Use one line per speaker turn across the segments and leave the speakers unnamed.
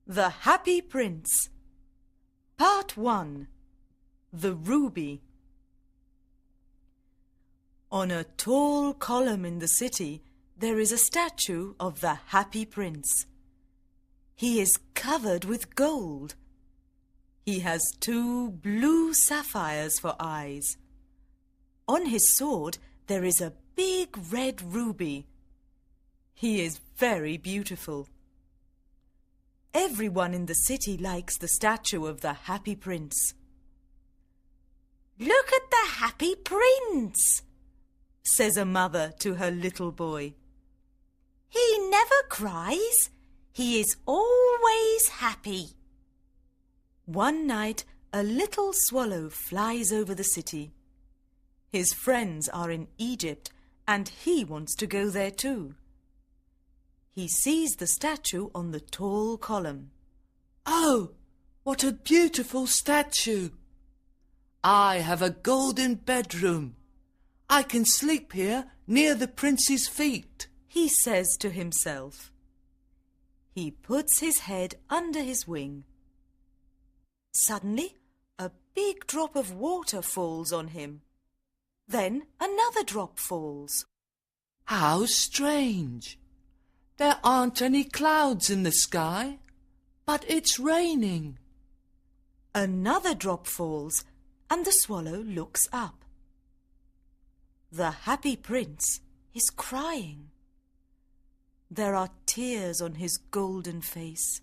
The Happy Prince. Part 1. The Ruby. On a tall column in the city, there is a statue of the Happy Prince. He is covered with gold. He has 2 blue sapphires for eyes. On his sword, there is a big red ruby. He is very beautiful. Everyone in the city likes the statue of the Happy Prince. "Look at the Happy Prince," says a mother to her little boy. "He never cries. He is always happy." One night, a little swallow flies over the city. His friends are in Egypt, and he wants to go there too. He sees the statue on the tall column.
"Oh, what a beautiful statue! I have a golden bedroom. I can sleep here near the prince's feet,"
he says to himself. He puts his head under his wing. Suddenly, a big drop of water falls on him. Then another drop falls.
"How strange! There aren't any clouds in the sky, but it's raining."
Another drop falls, and the swallow looks up. The Happy Prince is crying. There are tears on his golden face.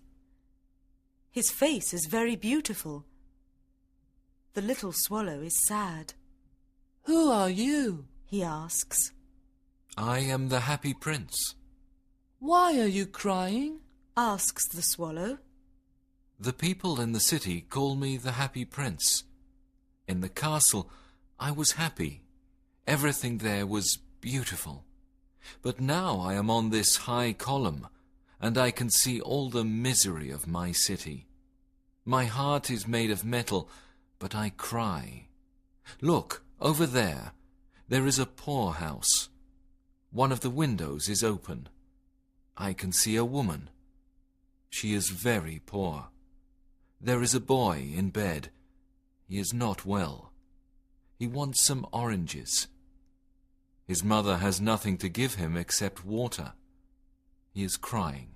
His face is very beautiful. The little swallow is sad.
"Who are you?"
he asks.
"I am the Happy Prince."
"Why are you crying?"
asks the swallow.
"The people in the city call me the Happy Prince. In the castle, I was happy. Everything there was beautiful. But now I am on this high column, and I can see all the misery of my city. My heart is made of metal, but I cry. Look, over there. There is a poor house. One of the windows is open. I can see a woman. She is very poor. There is a boy in bed. He is not well. He wants some oranges. His mother has nothing to give him except water. He is crying.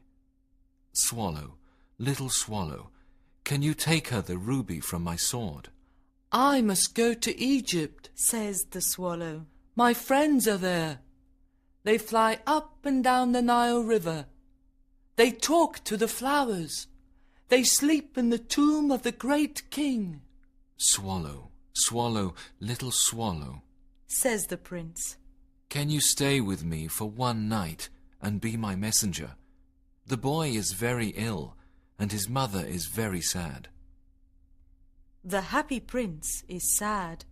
Swallow, little swallow, can you take her the ruby from my sword?"
"I must go to Egypt,"
says the swallow.
"My friends are there. They fly up and down the Nile River. They talk to the flowers. They sleep in the tomb of the great king."
"Swallow, swallow, little swallow,"
says the prince.
"can you stay with me for one night and be my messenger? The boy is very ill, and his mother is very sad."
The Happy Prince is sad.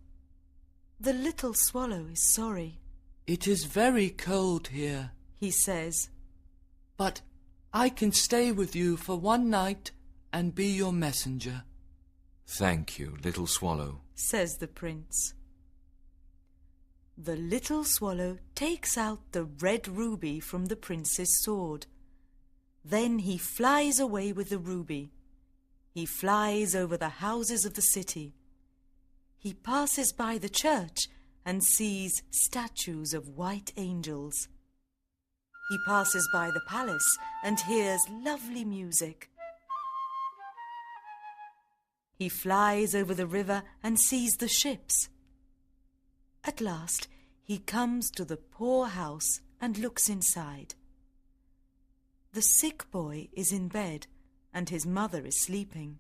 The little swallow is sorry.
"It is very cold here,"
he says.
"but I can stay with you for one night and be your messenger."
"Thank you, little swallow,"
says the prince. The little swallow takes out the red ruby from the prince's sword. Then he flies away with the ruby. He flies over the houses of the city. He passes by the church and sees statues of white angels. He passes by the palace and hears lovely music. He flies over the river and sees the ships. At last, he comes to the poor house and looks inside. The sick boy is in bed, and his mother is sleeping.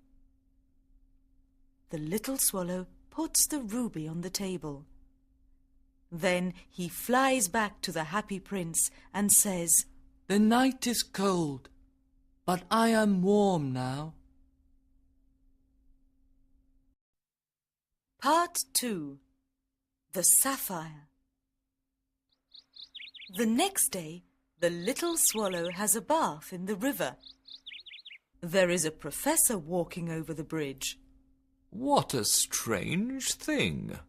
The little swallow puts the ruby on the table. Then he flies back to the Happy Prince and says,
"The night is cold, but I am warm now."
Part 2. The Sapphire. The next day, the little swallow has a bath in the river. There is a professor walking over the bridge.
"What a strange thing!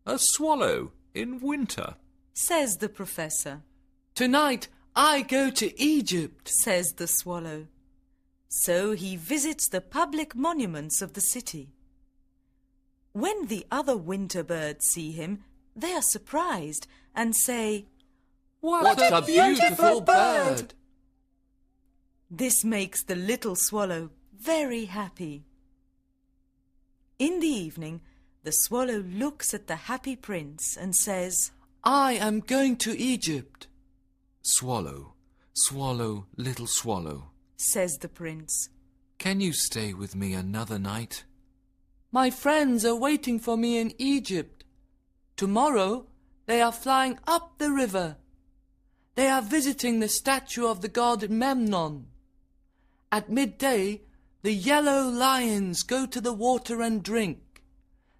A swallow in winter,"
says the professor.
"Tonight I go to Egypt,"
says the swallow. So he visits the public monuments of the city. When the other winter birds see him, they are surprised and say,
What a beautiful bird!
This makes the little swallow very happy. In the evening, the swallow looks at the happy prince and says,
I am going to Egypt.
Swallow, swallow, little swallow,
says the prince.
can you stay with me another night?
My friends are waiting for me in Egypt. Tomorrow they are flying up the river. They are visiting the statue of the god Memnon. At midday, the yellow lions go to the water and drink.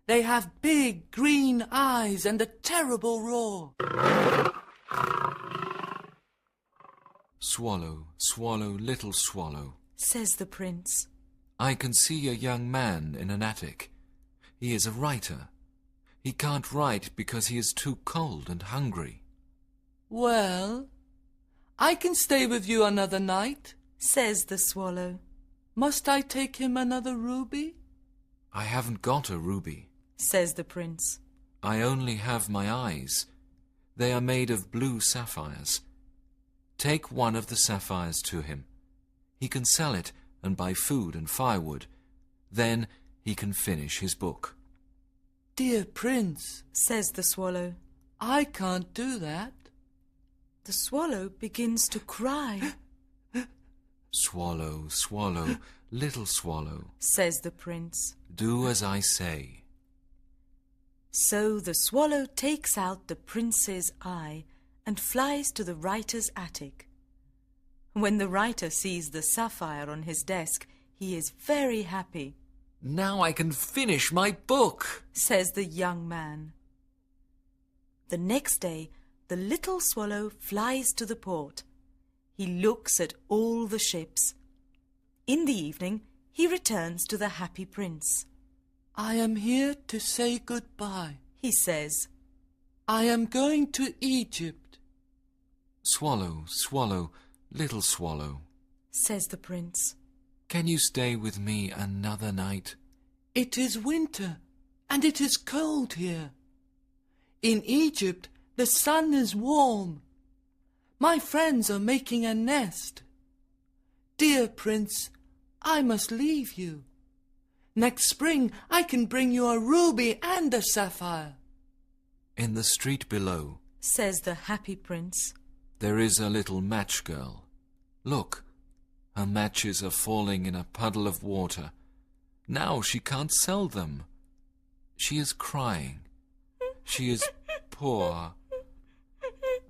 They have big green eyes and a terrible roar.
Swallow, swallow, little swallow,
Says the prince.
I can see a young man in an attic. He is a writer. He can't write because he is too cold and hungry.
Well, I can stay with you another night.
Says the swallow.
Must I take him another ruby?
I haven't got a ruby.
Says the prince.
I only have my eyes. They are made of blue sapphires. Take one of the sapphires to him. He can sell it and buy food and firewood. Then he can finish his book.
Dear prince,
Says the swallow.
I can't do that.
The swallow begins to cry.
Swallow, swallow, little swallow,
Says the prince.
do as I say.
So the swallow takes out the prince's eye and flies to the writer's attic. When the writer sees the sapphire on his desk, he is very happy.
Now I can finish my book.
Says the young man. The next day, the little swallow flies to the port. He looks at all the ships. In the evening, he returns to the happy prince.
I am here to say goodbye.
He says,
I am going to Egypt.
Swallow, swallow, little swallow,
Says the prince.
can you stay with me another night?
It is winter, and it is cold here. In Egypt, the sun is warm. My friends are making a nest. Dear prince, I must leave you. Next spring, I can bring you a ruby and a sapphire.
In the street below,
Says the happy prince.
there is a little match girl. Look, her matches are falling in a puddle of water. Now she can't sell them. She is crying. She is poor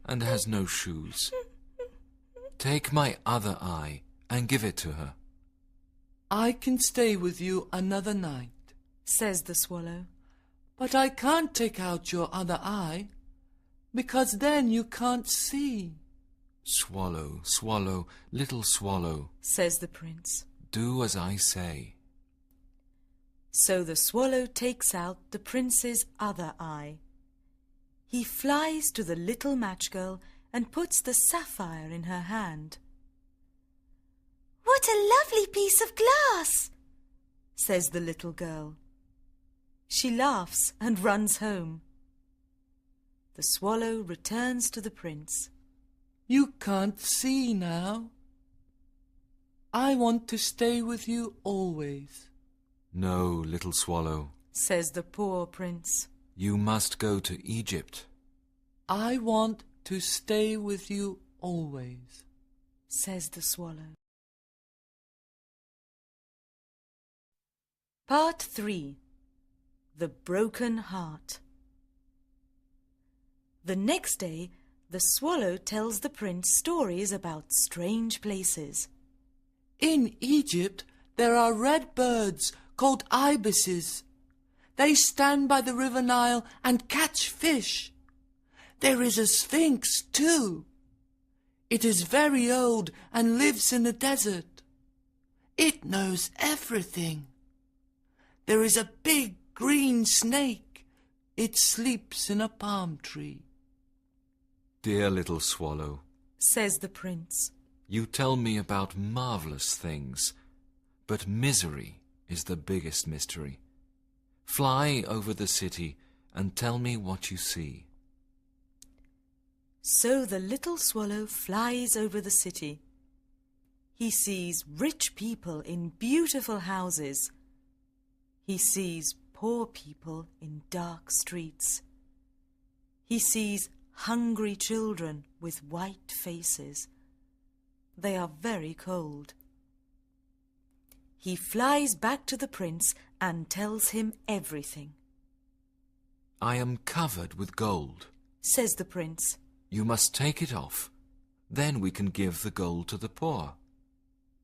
and has no shoes. Take my other eye and give it to her.
I can stay with you another night.
Says the swallow.
But I can't take out your other eye, because then you can't see.
Swallow, swallow, little swallow,
Says the prince.
do as I say.
So the swallow takes out the prince's other eye. He flies to the little match girl and puts the sapphire in her hand. What a lovely piece of glass, says the little girl. She laughs and runs home. The swallow returns to the prince.
You can't see now. I want to stay with you always.
No, little swallow,
Says the poor prince.
you must go to Egypt.
I want to stay with you always.
Says the swallow. Part 3. The Broken Heart. The next day, the swallow tells the prince stories about strange places.
In Egypt, there are red birds called ibises. They stand by the river Nile and catch fish. There is a sphinx, too. It is very old and lives in the desert. It knows everything. There is a big green snake. It sleeps in a palm tree.
Dear little swallow,
Says the prince.
you tell me about marvelous things. But misery is the biggest mystery. Fly over the city and tell me what you see.
So the little swallow flies over the city. He sees rich people in beautiful houses. He sees poor people in dark streets. He sees hungry children with white faces. They are very cold. He flies back to the prince and tells him everything.
I am covered with gold,
says the prince.
You must take it off. Then we can give the gold to the poor.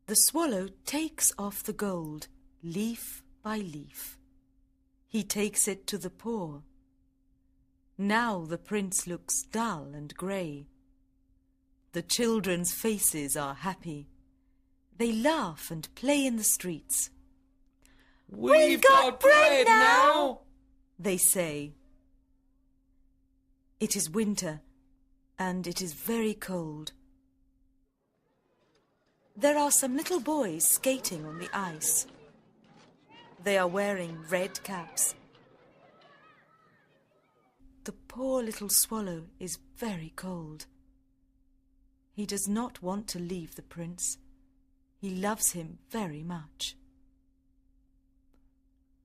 The swallow takes off the gold, leaf by leaf. He takes it to the poor. Now the prince looks dull and grey. The children's faces are happy. They laugh and play in the streets.
We've got bread now,
they say. It is winter, and it is very cold. There are some little boys skating on the ice. They are wearing red caps. The poor little swallow is very cold. He does not want to leave the prince. He loves him very much.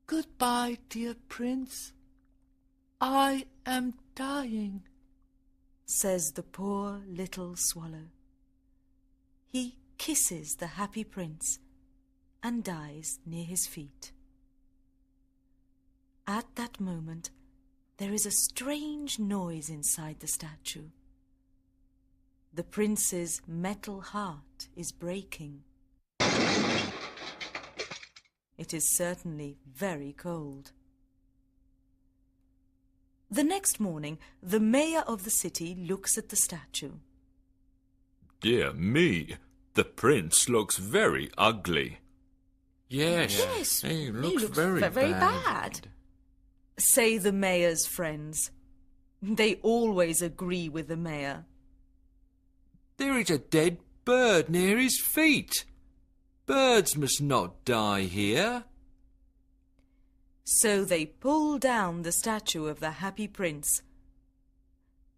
Goodbye, dear prince. I am dying,
says the poor little swallow. He kisses the happy prince and dies near his feet. At that moment, there is a strange noise inside the statue. The prince's metal heart is breaking. It is certainly very cold. The next morning, the mayor of the city looks at the statue.
Dear me, the prince looks very ugly.
Yes, he looks very
bad, say the mayor's friends. They always agree with the mayor.
There is a dead bird near his feet. Birds must not die here.
So they pull down the statue of the happy prince.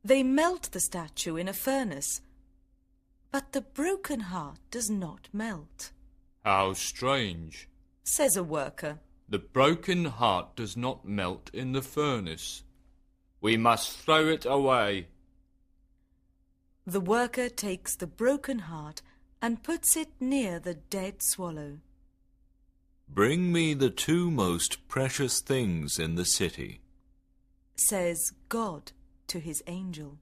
They melt the statue in a furnace, but the broken heart does not melt.
How strange,
says a worker.
The broken heart does not melt in the furnace. We must throw it away.
The worker takes the broken heart and puts it near the dead swallow.
Bring me the two most precious things in the city,
says God to his angel.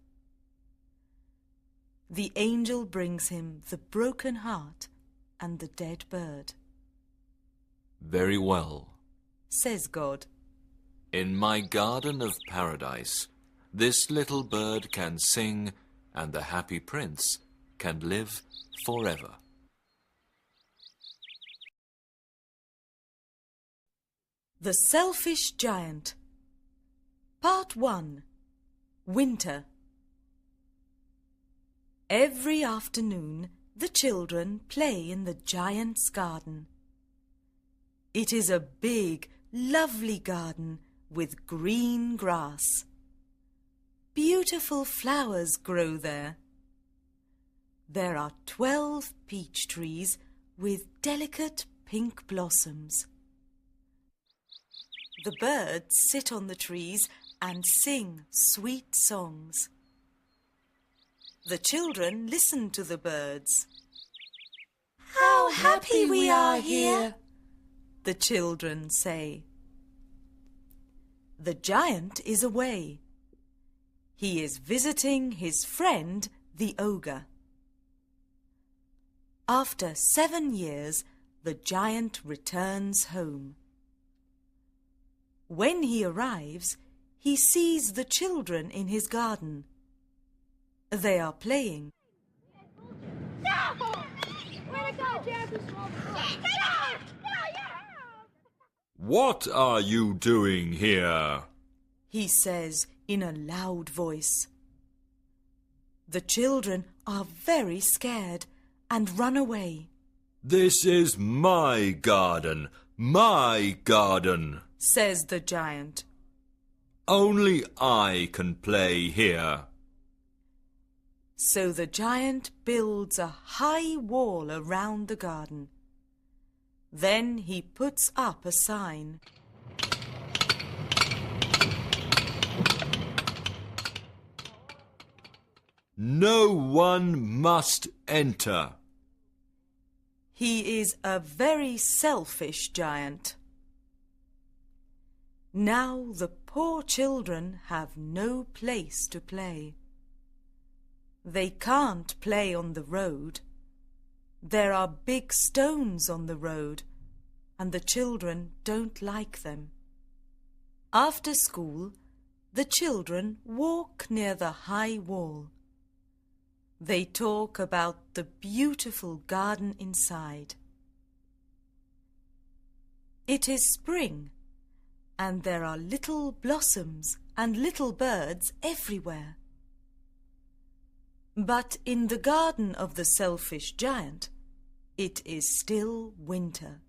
The angel brings him the broken heart and the dead bird.
Very well,
says God.
In my garden of paradise, this little bird can sing and the happy prince can live forever.
The Selfish Giant. Part 1. Winter. Every afternoon, the children play in the giant's garden. It is a big, lovely garden with green grass. Beautiful flowers grow there. There are 12 peach trees with delicate pink blossoms. The birds sit on the trees and sing sweet songs. The children listen to the birds.
How happy we are here,
the children say. The giant is away. He is visiting his friend, the ogre. After 7 years, the giant returns home. When he arrives, he sees the children in his garden. They are playing.
No! Way to go, Jack!
What are you doing here?
He says in a loud voice. The children are very scared and run away.
This is my garden,
says the giant.
Only I can play here.
So the giant builds a high wall around the garden. Then he puts up a sign.
No one must enter.
He is a very selfish giant. Now the poor children have no place to play. They can't play on the road. There are big stones on the road, and the children don't like them. After school, the children walk near the high wall. They talk about the beautiful garden inside. It is spring, and there are little blossoms and little birds everywhere. But in the garden of the selfish giant, it is still winter.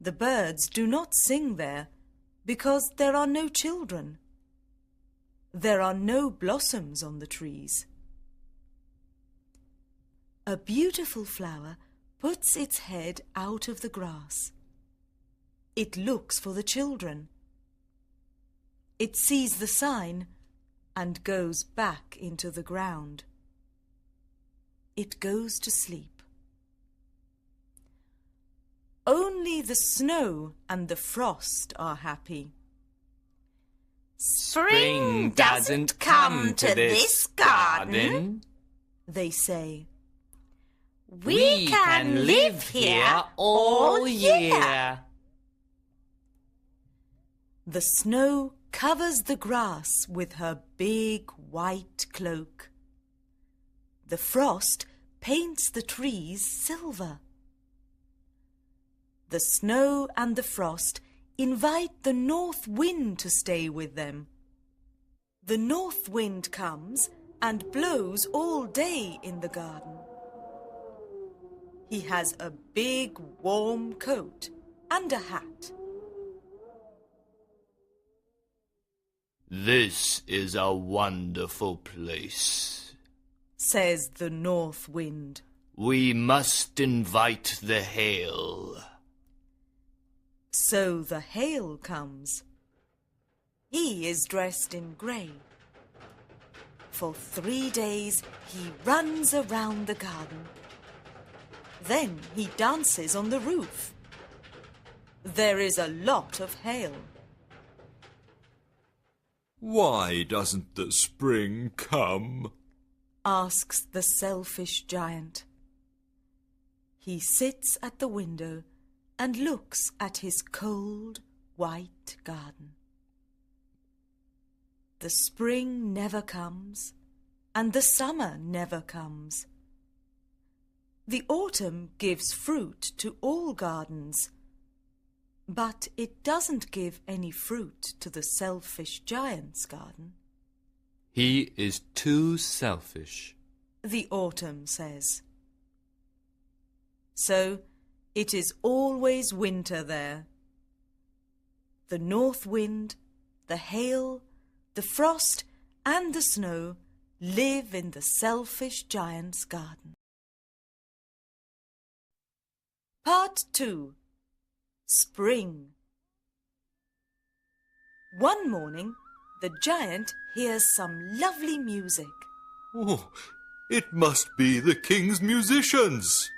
The birds do not sing there because there are no children. There are no blossoms on the trees. A beautiful flower puts its head out of the grass. It looks for the children. It sees the sign and goes back into the ground. It goes to sleep. Only the snow and the frost are happy.
Spring doesn't come to this garden,
they say.
We can live here all year.
The snow covers the grass with her big white cloak. The frost paints the trees silver. The snow and the frost invite the north wind to stay with them. The north wind comes and blows all day in the garden. He has a big warm coat and a hat.
This is a wonderful place,
says the north wind.
We must invite the hail.
So the hail comes. He is dressed in grey. For 3 days he runs around the garden. Then he dances on the roof. There is a lot of hail.
Why doesn't the spring come?
Asks the selfish giant. He sits at the window and looks at his cold, white garden. The spring never comes, and the summer never comes. The autumn gives fruit to all gardens, but it doesn't give any fruit to the selfish giant's garden.
He is too selfish,
the autumn says. So it is always winter there. The north wind, the hail, the frost and the snow live in the selfish giant's garden. Part 2. Spring. One morning, the giant hears some lovely music.
Oh, it must be the king's musicians.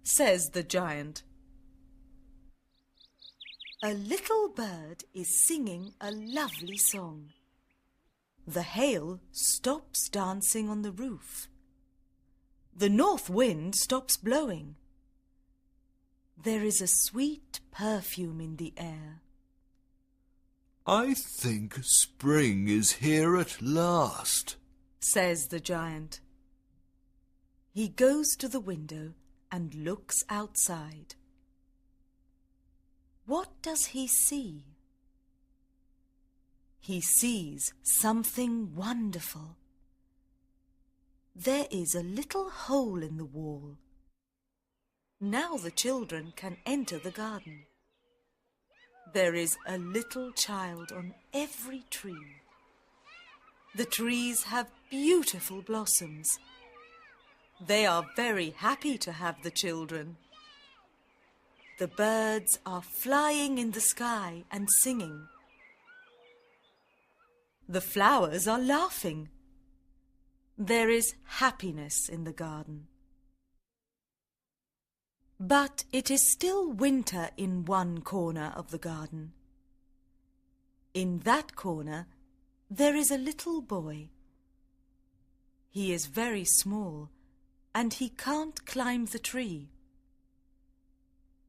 Says the giant. A little bird is singing a lovely song. The hail stops dancing on the roof. The north wind stops blowing. There is a sweet perfume in the air.
I think spring is here at last,
says the giant. He goes to the window and looks outside. What does he see? He sees something wonderful. there is a little hole in the wall. Now the children can enter the garden. There is a little child on every tree. The trees have beautiful blossoms. They are very happy to have the children. The birds are flying in the sky and singing. The flowers are laughing. There is happiness in the garden. But it is still winter in one corner of the garden. In that corner, there is a little boy. He is very small and he can't climb the tree.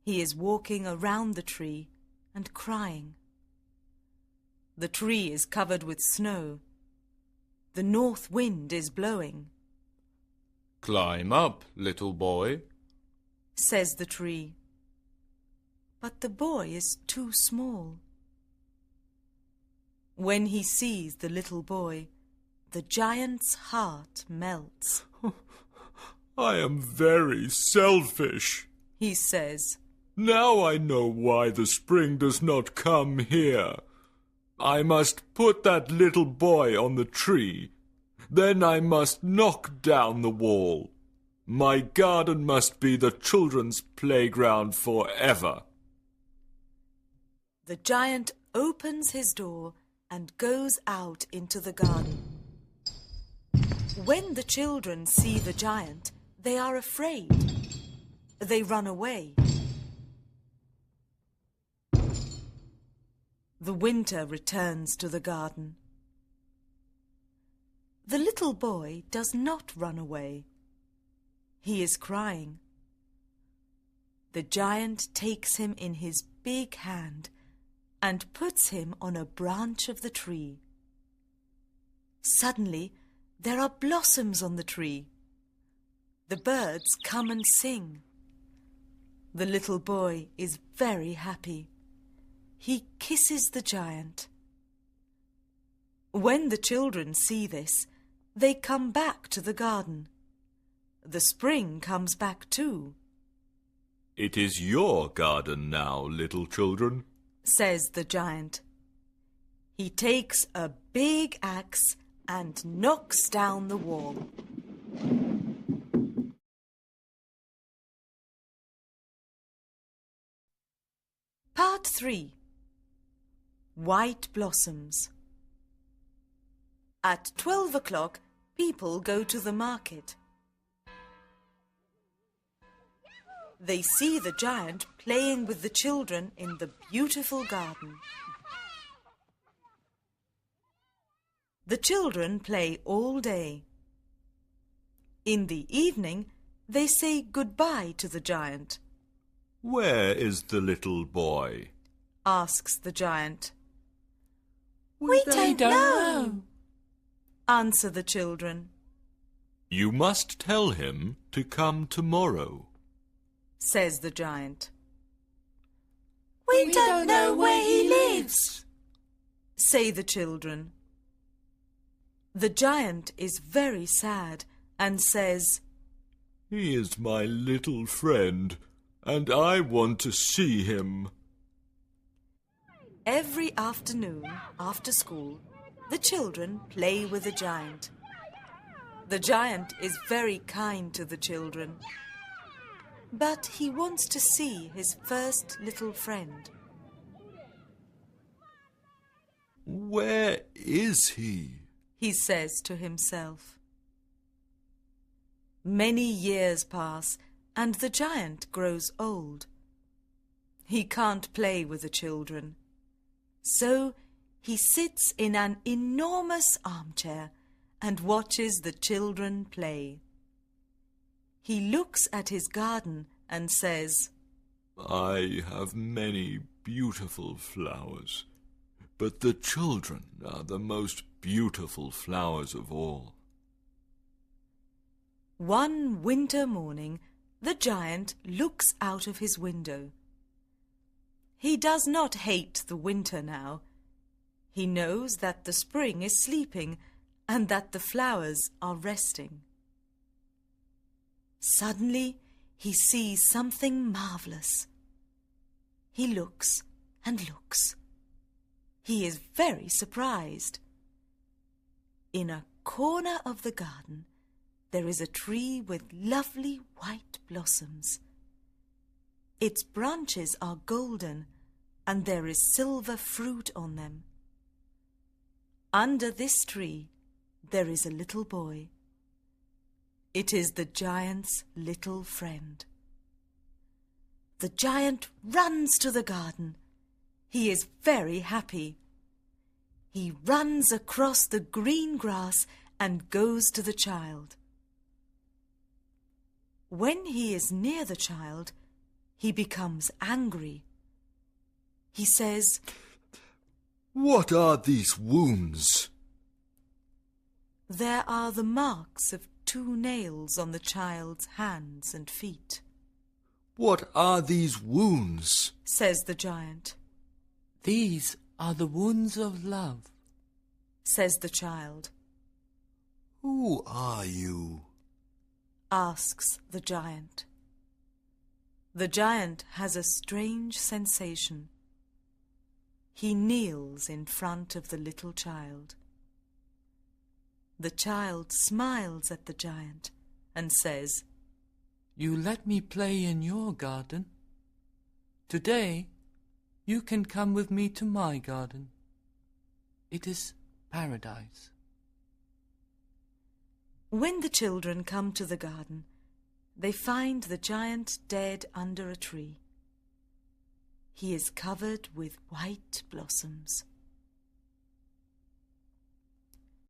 He is walking around the tree and crying. The tree is covered with snow. The north wind is blowing.
Climb up, little boy,
says the tree. But the boy is too small. When he sees the little boy, the giant's heart melts.
I am very selfish,
he says.
Now I know why the spring does not come here. I must put that little boy on the tree. Then I must knock down the wall. My garden must be the children's playground forever.
The giant opens his door and goes out into the garden. When the children see the giant, they are afraid. They run away. The winter returns to the garden. The little boy does not run away. He is crying. The giant takes him in his big hand and puts him on a branch of the tree. Suddenly, there are blossoms on the tree. The birds come and sing. The little boy is very happy. He kisses the giant. When the children see this, they come back to the garden. The spring comes back too.
It is your garden now, little children,
says the giant. He takes a big axe and knocks down the wall. Part 3. White Blossoms. At 12 o'clock, people go to the market. They see the giant playing with the children in the beautiful garden. The children play all day. In the evening, they say goodbye to the giant.
Where is the little boy?
Asks the giant.
We don't know,
answer the children.
You must tell him to come tomorrow,
says the giant.
We don't know where he lives,
say the children. The giant is very sad and says,
He is my little friend, and I want to see him.
Every afternoon, after school, the children play with the giant. The giant is very kind to the children, but he wants to see his first little friend.
Where is he?
He says to himself. Many years pass, and the giant grows old. He can't play with the children. So he sits in an enormous armchair and watches the children play. He looks at his garden and says,
I have many beautiful flowers, but the children are the most beautiful flowers of all.
One winter morning, the giant looks out of his window. He does not hate the winter now. He knows that the spring is sleeping and that the flowers are resting. Suddenly he sees something marvellous. He looks and looks. He is very surprised. In a corner of the garden there is a tree with lovely white blossoms. Its branches are golden, and there is silver fruit on them. Under this tree there is a little boy. It is the giant's little friend. The giant runs to the garden. He is very happy. He runs across the green grass and goes to the child. When he is near the child, he becomes angry. He says,
"What are these wounds?"
"There are the marks of 2 nails on the child's hands and feet,"
"What are these wounds?"
says the giant.
These are the wounds of love,
Says the child.
"Who are you?"
Asks the giant. The giant has a strange sensation. He kneels in front of the little child. The child smiles at the giant and says,
you let me play in your garden. Today you can come with me to my garden. It is paradise.
When the children come to the garden, they find the giant dead under a tree. He is covered with white blossoms.